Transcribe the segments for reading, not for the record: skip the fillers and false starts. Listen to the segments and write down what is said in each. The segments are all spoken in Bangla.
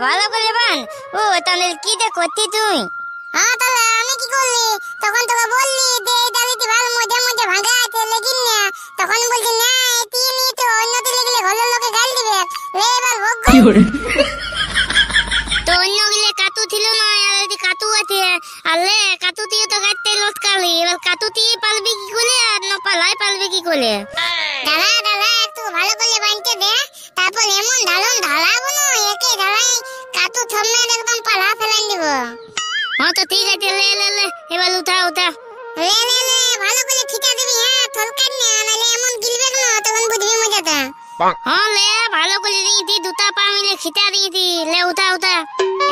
ভালো করে বান। ও তাহলে কি যে করতি তুই? হ্যাঁ তাহলে আমি কি করলি? তখন তোকে বললি যে এই ডালিটি ভালো মধ্যে মধ্যে ভাঙা আছে লেগিন না, তখন বলছি না তুই নি তো অন্যতে লেগলে ঘরের লোকে গাল দিবে। লে এবার ভোগ কি করে তো অন্য গিলে কাতু ছিল না, আর যদি কাতু আছে আলে কাতু দিয়ে তো গাইতে লটকালি, এবার কাতু দিয়ে পালবি কি করে আর না পালাই পালবি কি করে? ডালা ডালা একটু ভালো করে বানতে দে, তারপর এমন ঢালাবো না একে ঢালাই কাতু থমে একদম পালা ফেলান দিব। হ্যাঁ তো ঠিক আছে, লে লে লে এবার উঠা উঠা। লে লে লে ভালো করে খিটা দিবি, হ্যাঁ থলকান না নালে এমন গিলবে না, তখন বুঝবি মজাটা। হ্যাঁ লে ভালো করে দিয়েছি, দুটা পা মিলে খিটা দিয়েছি। লে উঠা উঠা।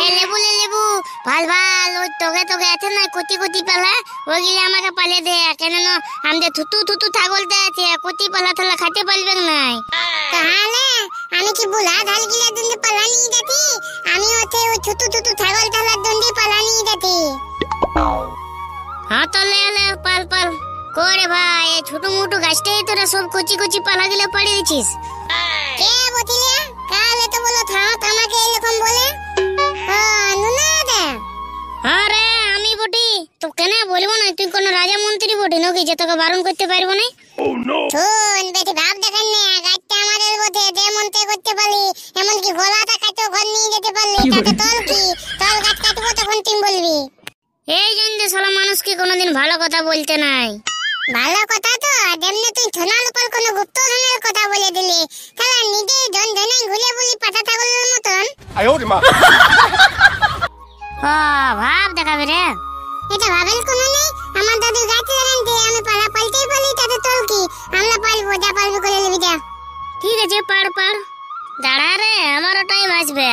এ লেবু লে লেবু ভাল ভাল, ওই তোকে তোকে আছে না কতি কতি পালা, ওইগুলো আমাকে পালে দে, কেন না আমাদের থুতু থুতু ছাগলটা আছে, কতি পালা থালা খাতে পারবে নাই। তাহলে আমি কি বুলা ঢাল গিলা দন্ডে পালা নিয়ে যাতি, আমি ওতে ওই থুতু থুতু ছাগল ঢালার দন্ডে পালা নিয়ে যাতি। হ্যাঁ তো লে লে পাল পাল করে ভাই, এই ছোট মোটো গাছটাই তোরা সব কচি কচি পালা গুলো পাড়ে দিছিস। কে বটিলে কালে তো বলো থাও আমাকে এরকম বলে। নুনা দে। হ্যাঁ রে আমি বটি, তো কেন বলবো না, তুই কোন রাজা মন্ত্রী বটি নাকি যে তোকে বারণ করতে পারবো না? শুন বেটি ভাব দেখেন না, গাছটা আমাদের বটে, যে মন্ত্রী করতে পারি, এমনকি গলাটা কাটো ঘর নিয়ে যেতে পারলি, তাতে তোর কি? তোর গাছ কাটবো তখন তুই বলবি। এই জন্য সালা মানুষকে কোনোদিন ভালো কথা বলতে নাই। ভালো কথা তো যেমনি তুই ধনার উপর কোনো গুপ্ত ধনের কথা বলে দিলি, তাহলে নিজে ধন ধনাই ঘুরে বলি পাতা ছাগলের মতন। ভাব দেখাবে রে। এটা ভাবেন কোনো নেই, আমার দাদু গাছ লাগান দে, আমি পালা পালতেই পারি, তাতে তোর কি? আমরা পালবো, যা পালবো করে নিবি যা। ঠিক আছে পার পার। দাঁড়া রে, আমারও টাইম আসবে,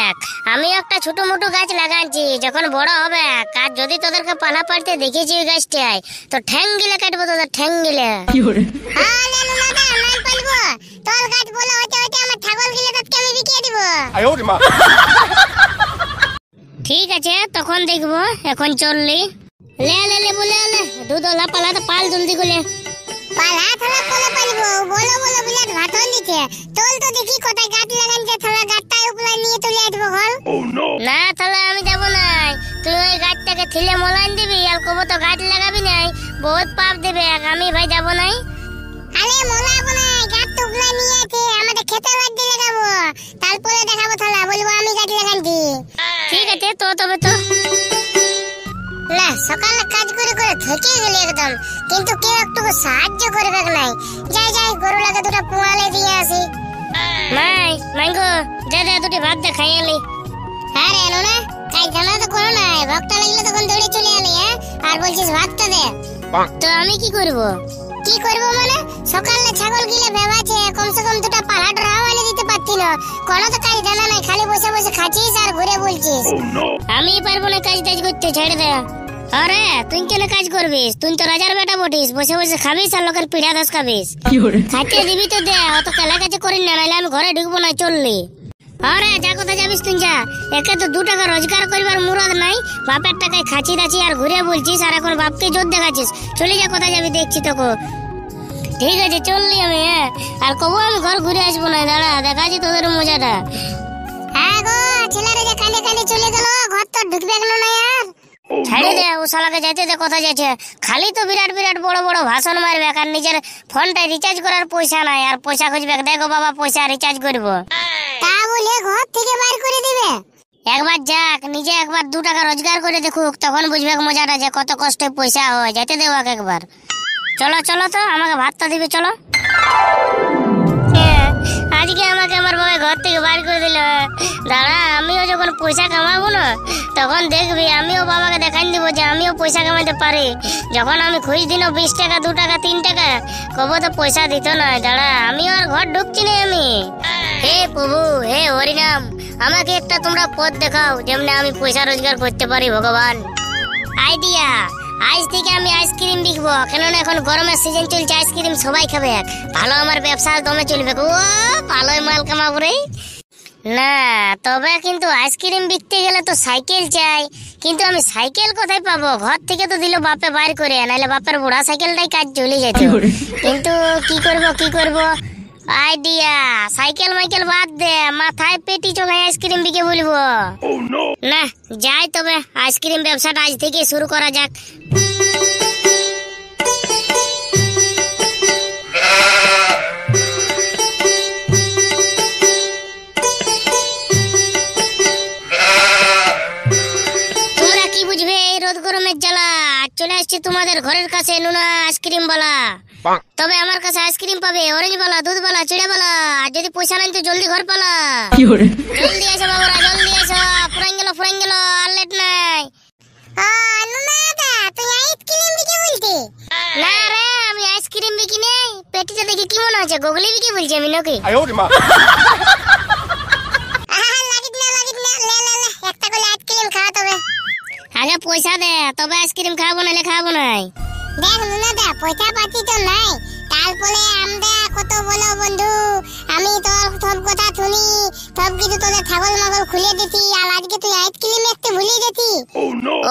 আমি একটা ছোট মোটো গাছ লাগাচ্ছি, যখন বড় হবে কাজ যদি তোদেরকে পালা পাড়তে দেখেছি ওই গাছটায়, তো ঠ্যাং গিলে কাটবো তোদের ঠ্যাং গিলে। কি করে আলে নুনা দা নাই পালবো, তোর গাছ বলো হইতে হইতে আমার ছাগল গিলে তাকে আমি বিকিয়ে দিব। ঠিক আছে তখন দেখবো, এখন চললি। লে লে লে বলে লে দুধলা পালাতে পাল জলদি করে। পালা থালা বলে পালবো, বলো বলো বিরাট ভাতন দিতে, তোল তো দেখি কোথায় গাছ লাগানছে, থালা গাছটাই উপরে নিয়ে চলে আসবো ঘর। না তাহলে আমি যাবো না, তুই ওই গাছটাকে ছিলে মোলান দিবি আর কবো তো গাছ লাগাবি নাই, বহুত পাপ দেবে, আমি ভাই যাবো নাই। আরে মোলাবো না, গাছ তো উপরে নিয়ে আছে, আমাদের খেতে লাগতে লাগাবো, তারপরে দেখাবো থালা, বলবো আমি গাছ লাগানছি। ঠিক আছে তো তবে তো। না সকালে কাজ করে করে থকে গেলি একদম, কিন্তু কেউ একটু সাহায্য করবে নাই। যাই যাই গরু লাগে দুটো পোয়ালে দিয়ে আসি। মাই মাইগো যা যা দুটি ভাত দে খাই এলি। আরে এলো না, কাজ জানা তো করো না, ভক্ত লাগলে তখন দৌড়ে চলে এলি, হ্যাঁ আর বলছিস ভাতটা দে। তো আমি কি করব? কি করবো মানে, সকালে ছাগল গিলে ভেবাছে, কমসে কম দুটো পালা ডরাও এনে দিতে পারতি না, কোনো তো কাজ জানা নাই, খালি বসে বসে খাচ্ছিস আর ঘুরে বলছিস। আমি পারবো না কাজ টাজ করতে, ছেড়ে দে। আরে তুই কেন কাজ করবিস? তুই তো রাজার বেটা বটিস, বসে বসে খাবিস আর লোকের পিঠা দাস খাবিস। কি করে খাইতে দিবি তো দে, অত কেলা কাছে করি না, নাহলে আমি ঘরে ঢুকবো না, চললি। আরে যা কোথায় যাবিস তুই যা, একে তো 2 টাকা রোজগার করবার মুরাদ নাই, বাপের টাকায় খাচ্ছি দাচ্ছি আর ঘুরে বলছিস, আর এখন বাপকে জোর দেখাচ্ছিস। চলে যা, কোথায় যাবি দেখছি তোকে। ঠিক আছে চললি আমি, হ্যাঁ আর কবো আমি ঘর ঘুরে আসবো না, দাঁড়া দেখাচ্ছি তোদের মজাটা। হ্যাঁ গো ছেলেরা যে কাঁদে কাঁদে চলে গেল, ঘর তো ঢুকবে না আর। ছেড়ে দে, ও শালাকে যাইতে দে, কোথায় যাচ্ছে, খালি তো বিরাট বিরাট বড় বড় ভাষণ মারবে, আর নিজের ফোনটায় রিচার্জ করার পয়সা নাই, আর পয়সা খুঁজবে। দেখো বাবা পয়সা রিচার্জ করবো, তা বলে ঘর থেকে বাইর করে দিবে। একবার যাক, নিজে একবার 2 টাকা রোজগার করে দেখুক, তখন বুঝবে মজাটা যে কত কষ্টে পয়সা হয়। যেতে দেবো একবার। চলো চলো তো, আমাকে ভাতটা দিবে চলো। আজকে আমাকে আমার বাবা ঘর থেকে বাইর করে দিল। দাঁড়া, আমিও যখন পয়সা কামাবো না, তখন দেখবি আমিও বাবাকে দেখাই দিব যে আমিও পয়সা কামাতে পারি। যখন আমি খুঁজ দিন 20 টাকা 2 টাকা 3 টাকা, কবো তো পয়সা দিত না। দাঁড়া, আমিও আর ঘর ঢুকছি না আমি। হে প্রভু, হে হরিনাম, আমাকে একটা তোমরা পথ দেখাও, যেমন আমি পয়সা রোজগার করতে পারি। ভগবান আইডিয়া, আজ থেকে আমি আইসক্রিম বিকবো, কেননা এখন গরমের সিজন চলছে, আইসক্রিম সবাই খাবে, ভালো আমার ব্যবসা দমে চলবে। ও ভালোই মাল কামাবো রে। না তবে কিন্তু আইসক্রিম বিকতে গেলে তো সাইকেল চাই, কিন্তু আমি সাইকেল কোথায় পাবো? ঘর থেকে তো দিল বাপে বাইর করে, নাহলে বাপের বুড়া সাইকেলটাই কাজ চলে যেত। কিন্তু কি করব আইডিয়া, সাইকেল মাইকেল বাদ দে, মাথায় পেটি চোখায় আইসক্রিম বিকে বলবো। না যাই, তবে আইসক্রিম ব্যবসাটা আজ থেকে শুরু করা যাক। তোমরা কি বুঝবে এই রোদ গরমের জ্বালা? চলে আসছি তোমাদের ঘরের কাছে নুনা আইসক্রিম বালা। তবে আমার কাছে আইসক্রিম পাবে অরেঞ্জ বালা, দুধ বালা, চিড়ে বালা। আর যদি পয়সা নাই তো জলদি ঘর পালা। জলদি এসো বাবুরা, জলদি এসো। ফুরান গেল আর লেট নাই। না রে, আমি আইসক্রিম বিকি নেই। পেটিটা দেখে কি মনে হচ্ছে গুগলি বিকি বলছি আমি নাকি? আগে পয়সা দে, তবে আইসক্রিম খাবো নাহলে খাবো নাই। দেখ নুনাদা, পয়সা পাতি তো নাই, তারপরে আমরা কত বলো বন্ধু, আমি তোর সব কথা শুনি, সব কিছু তোদের ছাগল মাগল খুলে দিছি, আর আজকে তুই আইসক্রিম একটু ভুলে গেছি।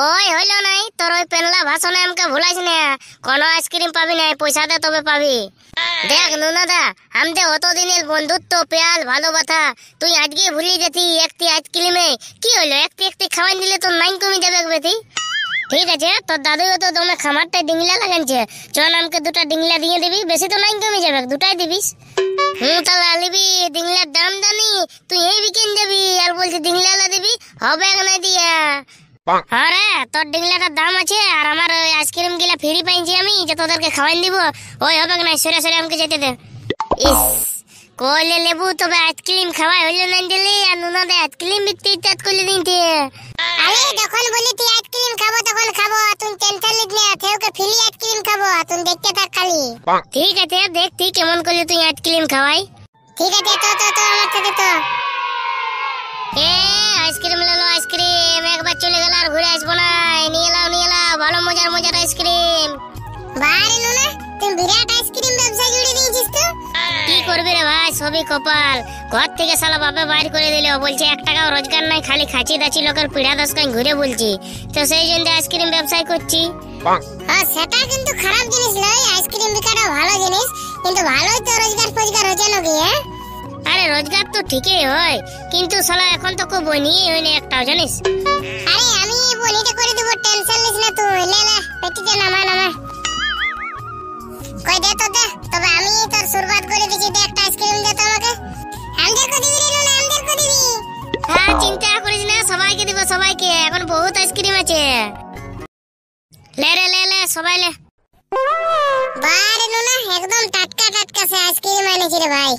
ওই হইলো নাই, তোর ওই পেনলা ভাষণে আমাকে ভুলাইস না। কোনো আইসক্রিম পাবি নাই, পয়সা দে তবে পাবি। দেখ নুনাদা, আমাদের অতদিনের বন্ধুত্ব পেয়াল ভালোবাসা তুই আজকে ভুলে গেছি একটি আইসক্রিমে। কি হইলো, একটি খাওয়াই দিলে তোর নাইন কমে যাবে বেশি। ঠিক আছে, তোর দাদুও তো তোমার খামারটাই ডিংলা লাগানছে, চল আমাকে দুটা ডিংলা দিয়ে দিবি, বেশি তো নাই কমে যাবে, দুটাই দিবিস। তাহলে আলিবি ডিংলার দাম জানি, তুই এই বিকেন যাবি আর বলছি ডিংলা দিবি, হবে না দিয়া। হ্যাঁ রে, তোর ডিংলাটার দাম আছে আর আমার ওই আইসক্রিম গুলা ফ্রি পাইছি আমি, যে তোদেরকে খাওয়াই দিব। ওই হবে না, সরে সরে আমাকে যেতে দে। ইস কইলে লেবু, তবে আইসক্রিম খাওয়াই হইলো না দিলি, আর নুনাদে আইসক্রিম বিকতে ইত্যাদ করলে দিনতে। আরে যখন বলি তুই আইসক্রিম খাবো তখন খাবো, তুই টেনশন লিস না, কেউকে ফ্রি আইসক্রিম খাবো, তুই দেখতে থাক খালি। ঠিক আছে, দেখতি কেমন করলে তুই আইসক্রিম খাওয়াই। ঠিক আছে, তো আমার সাথে তো। এ আইসক্রিম লেলো, আইসক্রিম একবার চলে গেল আর ঘুরে আসবো না। নিয়ে এলাও ভালো মজার আইসক্রিম। বারে নুনা, তুই বিরাট আইসক্রিম ব্যবসা জুড়ে দিয়েছিস তো। কি করবি রে ভাই, সবই কপাল। ঘর থেকে শালা বাপে বাইর করে দিল, বলছে 1 টাকাও রোজগার নাই, খালি খাচি দাচি লোকের পিড়া দশকাই ঘুরে বলছি। তো সেই জন্য আইসক্রিম ব্যবসায় করছি। হ্যাঁ, সেটা কিন্তু খারাপ জিনিস নয়, আইসক্রিম বিকাটা ভালো জিনিস, কিন্তু ভালোই তো রোজগার হচ্ছে নাকি? আরে রোজগার তো ঠিকই হয়, কিন্তু শালা এখন তো খুব বনিয়ে হয়নি একটাও, জানিস। আরে আমি বনিটা করে দেব, টেনশন নিস না তুই। লে পেটিতে নামা। কই দে তো দে, তবে আমি তোর শুরুয়াত করে দিছি, দে একটা আইসক্রিম দে তো আমাকে। আমাদেরকে দিবি রে নুনা, আমাদেরকে দিবি। হ্যাঁ চিন্তা করিস না, সবাইকে দিব, সবাইকে। এখন বহুত আইসক্রিম আছে, লে সবাই লে। বারে নুনা, একদম টাটকা সে আইসক্রিম এনেছি রে ভাই।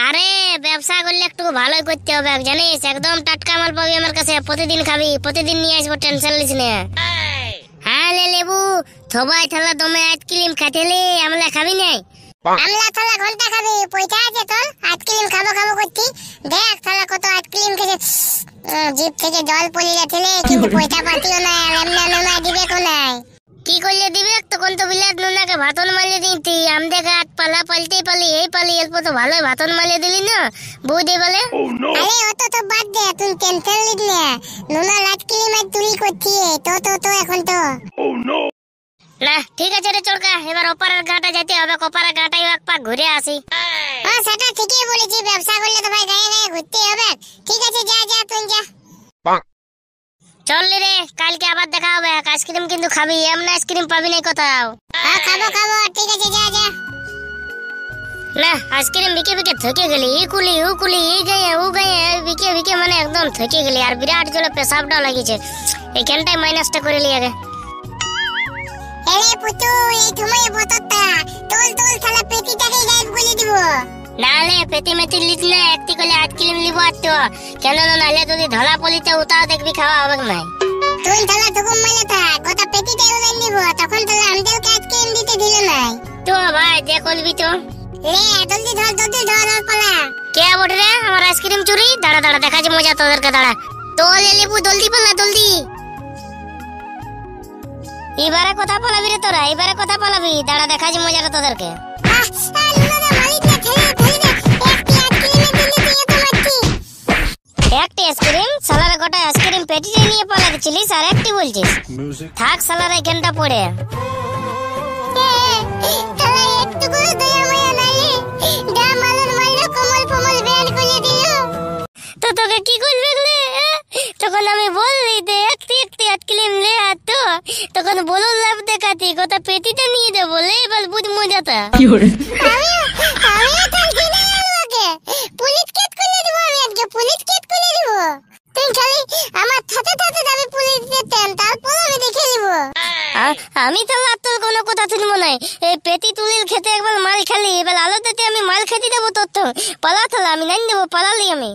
আরে ব্যবসা করলে একটু ভালোই করতে হবে জানিস, একদম টাটকা মাল পাবি আমার কাছে, প্রতিদিন খাবি, প্রতিদিন নিয়ে আসবো, টেনশন নিস না। হ্যাঁ লেবু, সবাই থালা দমে আইসক্রিম খাইতেলে আমলা খাবি নাই? আমলা থালা ঘন্টা খাবি, পয়সা আছে তোর? আইসক্রিম খাবো করছি, দেখ থালা কত আইসক্রিম খেয়েছে, জিভ থেকে জল পড়ে যাচ্ছে, কিন্তু পয়সা পাতিও না, এমনা নুনা দিবে কোনায়। কি করলে দিবে, তখন তো বিলাত নুনাকে ভাতন মারিয়ে দিতি, আমাদের হাত পালা পাল্টে পালি এই পালি, অল্প তো ভালোই ভাতন মারিয়ে দিলি না বৌদি বলে। আরে অত তো বাদ দে, তুই টেনশন নিস না, নুনা আইসক্রিম আর তুলি করছি তো এখন তো। না ঠিক আছে রে চড়কা, এবার ওপারের ঘাটে যেতে হবে, ওপারের ঘাটাই এক পাক ঘুরে আসি। হ্যাঁ সেটা ঠিকই বলেছি, ব্যবসা করলে তো ভাই গায়ে ঘুরতে হবে। ঠিক আছে, যা তুই যা। চল রে, কালকে আবার দেখা হবে। আইসক্রিম কিন্তু খাবি, এমন আইসক্রিম পাবি না কোথাও। হ্যাঁ খাবো, ঠিক আছে যা। না আইসক্রিম বিকে থকে গেলি, ইকুলি উকুলি এই গায়ে ও গায়ে বিকে মানে একদম থকে গেলি, আর বিরাট জলে পেশাবটাও লাগিয়েছে। এইখানটাই মাইনাসটা করে লি আগে। এলে পুতু, এই সময়ে বোতলটা তোল শালা পেটিটাকে গায়েব করে দিব। নালে পেটি মেটি লিস না, একটি করে আইসক্রিম লিব আর তো কেন না, নালে যদি ধলা পলিতে উতাও দেখবি খাওয়া হবে নাই। তুই থালা ঠুকুম মাইলে থাক, গোটা পেটিটাই ওলাই নিব, তখন তাহলে আমাদেরকে আইসক্রিম দিতে দিল নাই তো ভাই, যে করবি তো রে। জলদি ধর আর পালা। কে বটে রে আমার আইসক্রিম চুরি? দাঁড়া দেখাচ্ছি মজা তোদেরকে, দাঁড়া। তো লেবু জলদি পালা, জলদি। এবারে কথা পালাবি রে তোরা, এবারে কথা পালাবি, দাঁড়া দেখাচ্ছি মজাটা তোদেরকে। একটি আইসক্রিম সালারে গোটা আইসক্রিম পেটিতে নিয়ে পালা দিছিলিস, আর একটি বলছিস থাক সালারে এখানটা পড়ে। তো তোকে কি করবে? যখন আমি বললি যে একটি একটি আটকিলিম লে তো তখন বলুন লাভ দেখাতি কথা পেটিতে নিয়ে যাবো লে এবার বুঝ মজাটা আমিও থাকছি না আমাকে পুলিশ কেট করে দেব আমি আজকে পুলিশ কেট করে দেব তুই খালি আমার সাথে সাথে যাবি পুলিশ স্টেশন তারপর আমি দেখে নিব আমি তো তোর কোনো কথা শুনবো না এই পেটি তুলিল খেতে একবার মাল খালি এবার আলোতে আমি মাল খেতে দেবো তোর তো পালাতলা আমি নাই দেবো পালালি আমি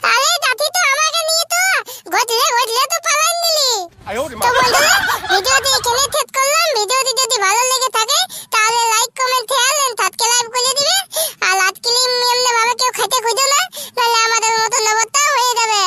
আরে জাতি তো আমাকে নিয়ে তো ঘটলে তো পালাই নিলি তো বন্ধুরা ভিডিওটি এখানে শেষ করলাম ভিডিওটি যদি ভালো লেগে থাকে তাহলে like comment share and subscribe করে দিবে আর আজকে এমনি ভাবে কেউ খেতে খুঁজো না নাহলে আমাদের মতো নবতা হয়ে যাবে